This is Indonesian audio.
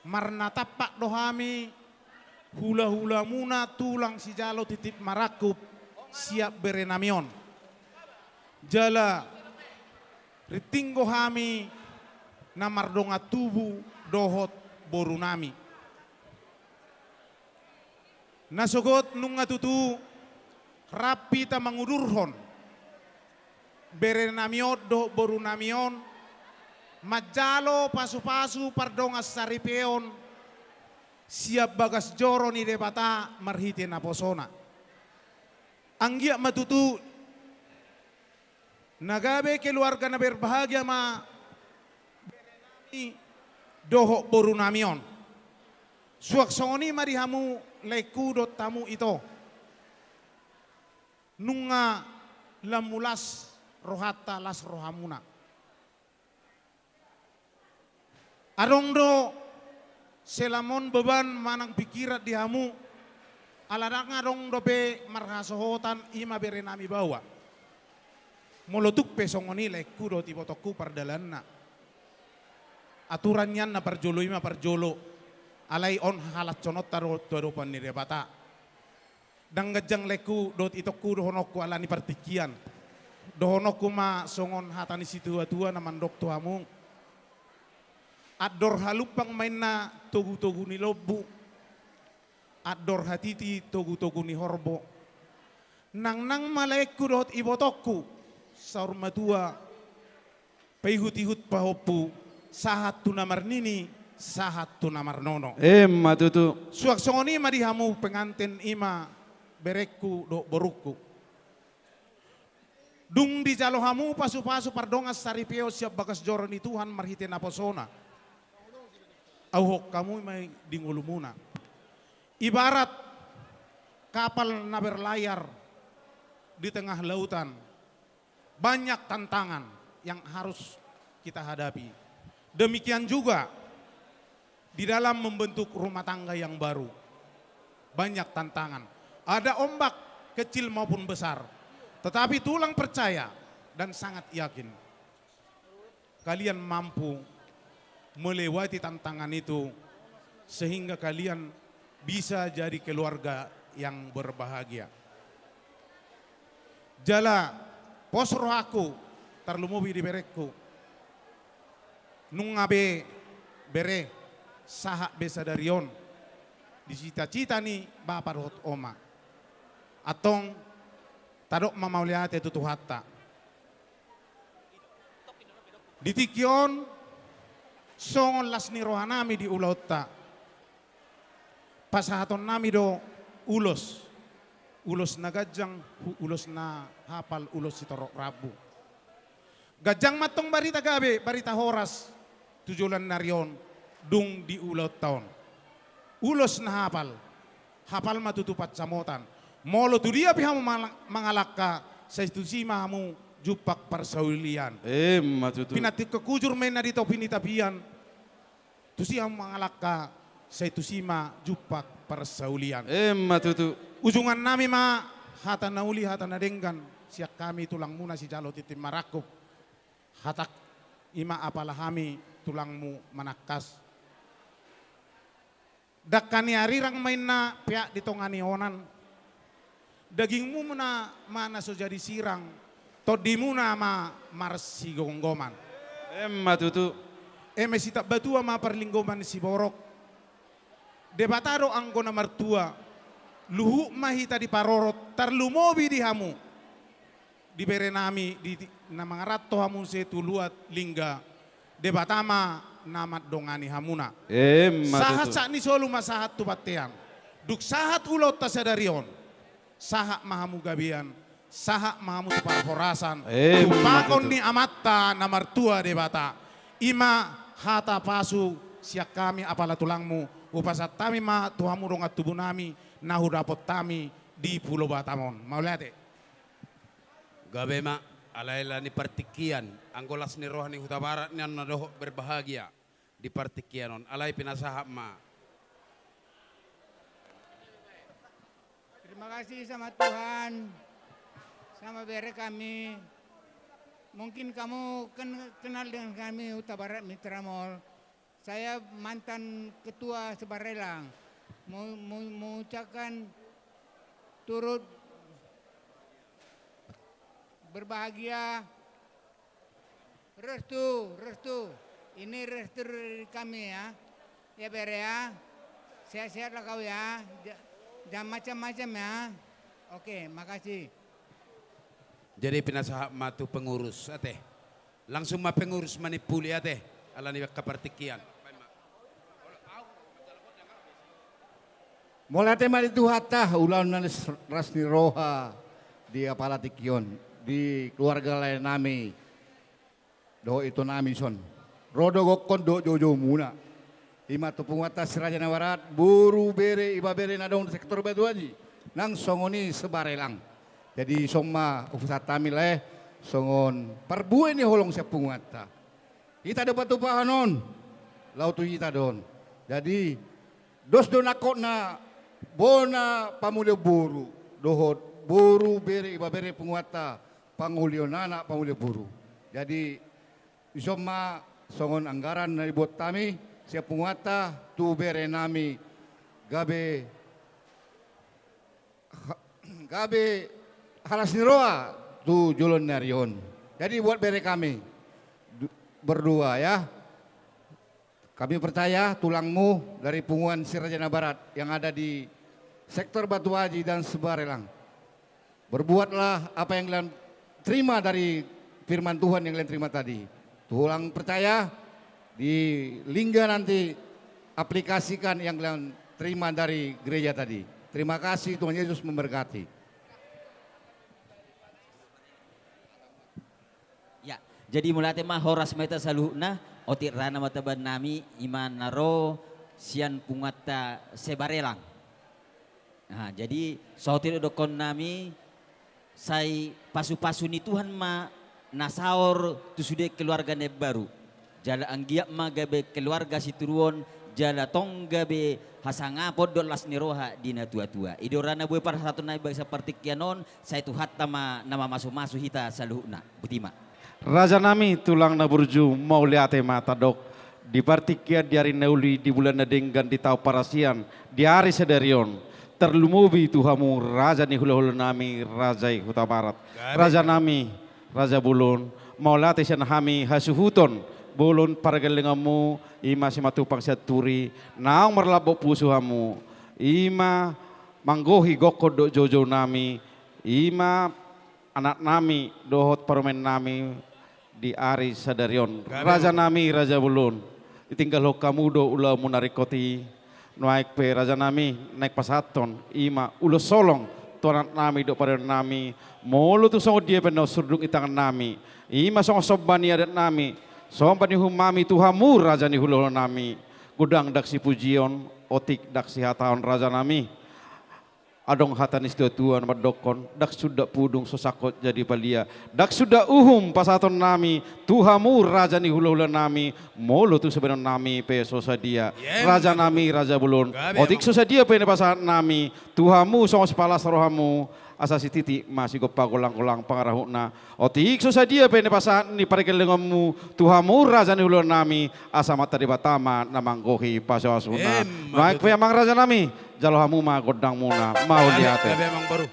marna tapak dohami hula-hula muna tulang si jalo titip marakup siap berenamion. Jala ritinggo hami namardonga tubu dohot borunami. Nasogot nunga tutu rapi ta mangudurhon berenamiot do borunamion majalo pasu-pasu pardonga saripeon siap bagas joro ni debata marhiti naposona. Anggia matutu nagabe keluarga na berbahagia ma berenami doho borunamion. Suaksoni marihamu lekudo tamu ito. Nunga lamulas rohata las rohamuna. Arongdo selamon beban manang pikirat dihamu aladang arong dope marhasohotan ima berenami bawa. Molotuk pesongoni lekudo tibotoku pardalanna. Aturan yan na parjolo ima parjolo. Alay on halat conot taro pan ni rebata. Danggajang leku dot itoku dohonokku alani partikian. Dohonokku ma songon hatani situa-tua na mandok tuamu. Ador halupang main na togu-togu ni lobu. Ador hatiti togu-togu ni horbo. Nang malaiku dot ibotokku. Saur matua. Pahihut-ihut pahopu. Sahat tu namar nini. Sahat tu namar nono. Matutu. Suaksoni marihamu pengantin ima berekku do boruku. Dung di jalohamu pasu-pasu pardongas saripeo siap bagas joro ni Tuhan marhite naposona. Auhok kamu may dingulumuna. Ibarat kapal na berlayar di tengah lautan. Banyak tantangan yang harus kita hadapi. Demikian juga di dalam membentuk rumah tangga yang baru. Banyak tantangan. Ada ombak kecil maupun besar. Tetapi tulang percaya dan sangat yakin. Kalian mampu melewati tantangan itu. Sehingga kalian bisa jadi keluarga yang berbahagia. Jala posro aku tarlumubi di berekku. Nungabe bere. Saha besa darion di cita-cita ni bapa rohot oma atong tadok mamauliate tutu hatta ditikion songon las ni rohanami di ulautta pasahaton nami do ulos na gajang ulos na hapal ulos si torok rabu gajang matong barita gabe barita horas tujulan narion dung di ulat tahun. Ulos na hapal matutupat samotan. Molo tu dia pihamu mangalaka sa istusima hamu jupak parsaulian. Matutu. Pinatik kekujur main na dito pinitapian. Tu siya mangalaka sa istusima jupak parsaulian. Matutu. Ujungan nami ma hata nauli hata nadenggan. Siak kami tulang muna si jalo titim marakup. Hatak ima apalahami tulangmu manakas. Dakani arirang main na pihak ditongani onan. Dagingmu muna mana so jadi sirang. Todimu na ma marsi gonggoman. Matutu. Mesita batua ma perlinggoman si borok. Debataro anggo na martua. Luhu mahita di parorot. Tarlumobi di hamu. Di berenami di na mga ratto hamu se tuluat lingga. Debatama namat dongani hamuna. Sahat sa ni solo masahat tu batean. Duk sahat ulot ta sadarion. Sahat mahamu gabian. Sahat mahamu tu parhorasan. Pakon ni amatta na martua debata. Ima hata pasu siak kami apala tulangmu. Upasat tami ma tuhamu rongat tubuh nami. Nahu dapot tami di Pulau Batamon. Maulate. Gabe ma. Alaila ni partikian, anggolas ni rohani huta barat ni nadoh berbahagia di partikianon. Alai pinasahap ma. Terima kasih sama Tuhan, sama bere kami. Mungkin kamu kenal dengan kami Huta Barat Mitra Mall. saya mantan ketua Sebarelang. Mengucapkan turut berbahagia. Restu. Ini restu dari kami ya. Ya Ber ya. Sehat-sehatlah kau ya. Jangan macam-macam ya. Oke, makasih. Jadi pinasaha matu pengurus ate. Langsung ma pengurus manipuli ate. Ala ni kapartikian. Mulai tema itu hatta ulang nalis rasni roha di apala tikion di keluarga lain nami do itu nami son rodo gokon do jojo muna ima tupung atas Raja Nawarat buru bere iba bere nadong sektor batu aji nang songoni Sebarelang jadi songma ufusat tamil songon perbuai ni holong sepung atta kita dapat tupahanon lautu kita don jadi dos donakot na bona pamulio buru dohot buru bere iba bere penguata pangulio nana pangulio buru jadi isoma songon anggaran dari buat kami siap penguata tu bere nami gabe halas niroa tu julon narion jadi buat bere kami berdua ya. Kami percaya tulangmu dari Punguan Sirajana Barat yang ada di sektor Batu Haji dan Sebarelang. Berbuatlah apa yang kalian terima dari firman Tuhan yang kalian terima tadi. Tulang percaya di lingga nanti aplikasikan yang kalian terima dari gereja tadi. Terima kasih, Tuhan Yesus memberkati. Ya, jadi mulai tema horas meta saluhna otik rana mataban nami iman naro sian pungata Sebarelang. Nah, jadi sotir dokon nami sai pasu-pasu ni Tuhan ma nasaor tu sudah keluarga ne baru. Jala anggiak ma gabe keluarga situruon jala tong gabe hasangapod dolas niroha dina tua-tua. Idorana boy para satu nabi bangsa partikianon sai tu hatta ma nama masu-masu hita saluhna. Butima. Raja nami tulang na burju mau liate mata dok di partikia di hari neuli di bulan nadenggan di tau parasian di hari sedarion terlumubi tuhamu raja ni hulu nami raja Huta Barat raja nami raja bulun mau liate sian hami hasuhuton bulun paragelingamu ima si matupang saturi naong merlabok pusuhamu ima manggohi gokod do jojo nami ima anak nami dohot permen nami di Ari Sadarion raja nami raja bulun ditinggal hokamudo ula munarikoti naik pe raja nami naik pasaton ima ulo solong tuanak nami do pada nami mulu tu songo dia peno surduk itangan nami ima songo sobani adat nami sombani humami tuhamu raja ni hulo nami gudang daksi pujion otik daksi hataon raja nami adong hatanis tuan madokon dak sudah pudung sosakot jadi balia dak sudah pasaton nami tuhamu raja ni hula-hula nami molo tu sebenarnya nami pe sosadia raja nami raja bulun otik sosadia pe pasahan nami tuhamu songos palas rohamu asasi titi masih gopa golang-golang pangarahuna otik sosadia pe pasahan ni parekelengamu tuhamu raja ni hula nami asa mata di batama namanggohi pasawasuna naik pe amang raja nami jalohamu ma godang muna mau lihat. Gabe emang baru.